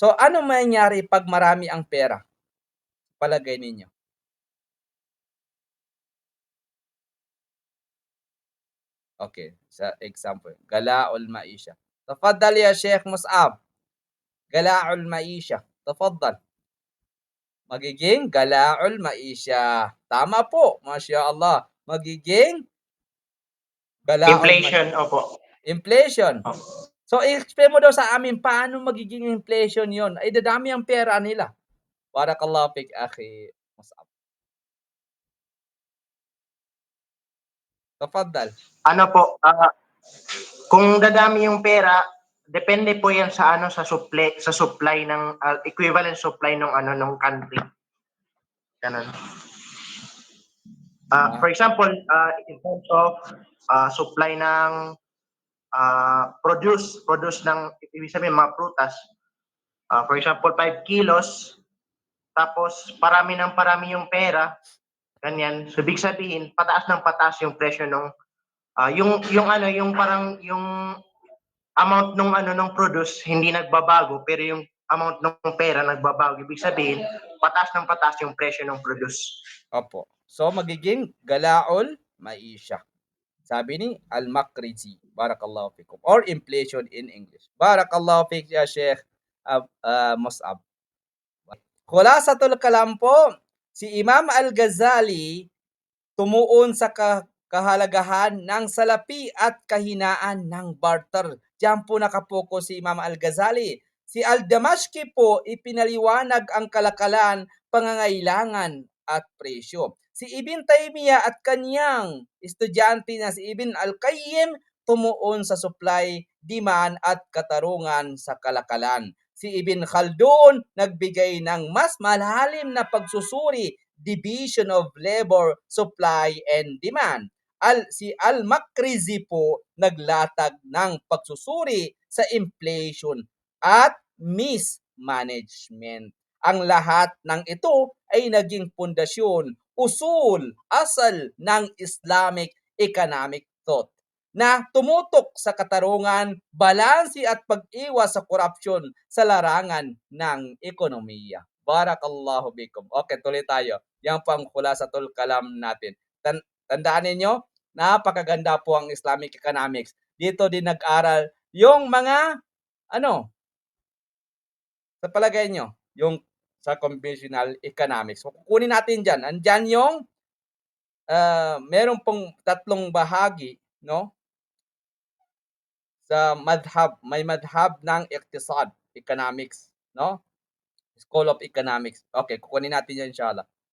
So, ano mangyayari 'pag marami ang pera, palagay ninyo? Okay, sa example, galaul maisha. Tafaddal ya Sheikh Mus'ab, galaul maisha, tafaddal. Magiging galaul maisha. Tama po, masya Allah. Magiging galaul Inflation, opo. inflation. Opo. So, i-explain mo daw sa amin paano magiging inflation 'yon, ay dadami ang pera nila. Barakallahu fik akhi Mus'ab. Tafaddal. Ano po, kung dadami yung pera, depende po yan sa ano sa supply ng equivalent supply ng ano ng country. Ganun. For example, in terms of supply ng produce ng ibig sabihin mga prutas. For example, 5 kilos, tapos parami yung pera, ganyan. So, ibig sabihin, pataas ng pataas yung presyo ng yung ano, yung parang yung amount nung ano nung produce hindi nagbabago pero yung amount ng pera nagbabago. Ibig sabihin, pataas ng pataas yung presyo ng produce. Opo. So, magiging galaul maisha. Sabi ni Al-Makrizi, barakallahu fikum, or inflation in English. Barakallahu fik ya Sheikh Mus'ab. Khulasatul kalam po, si Imam Al-Ghazali tumuon sa kahalagahan ng salapi at kahinaan ng barter. Diyan po nakapokus si Imam Al-Ghazali. Si Al-Damashqi po ipinaliwanag ang kalakalan, pangangailangan at presyo. Si Ibn Taymiyyah at kanyang estudyante na si Ibn Al-Qayyim tumuon sa supply, demand at katarungan sa kalakalan. Si Ibn Khaldun nagbigay ng mas malalim na pagsusuri, division of labor, supply and demand. Si Al-Makrizi po naglatag ng pagsusuri sa inflation at mismanagement. Ang lahat ng ito ay naging pundasyon, asal ng Islamic economic thought na tumutok sa katarungan, balanse at pag-iwas sa korupsyon sa larangan ng ekonomiya. Barakallahu bikum. Okay, tuloy tayo. Yan po ang khulasatul kalam natin. Tandaan ninyo, napakaganda po ang Islamic economics. Dito din nag-aral yung mga, ano, sa palagay nyo, yung sa conventional economics. So, kukunin natin dyan. Andyan yung, meron pong tatlong bahagi, no? Sa madhab, may madhab ng iqtisad, economics, no? School of Economics. Okay, kukunin natin yan inshallah.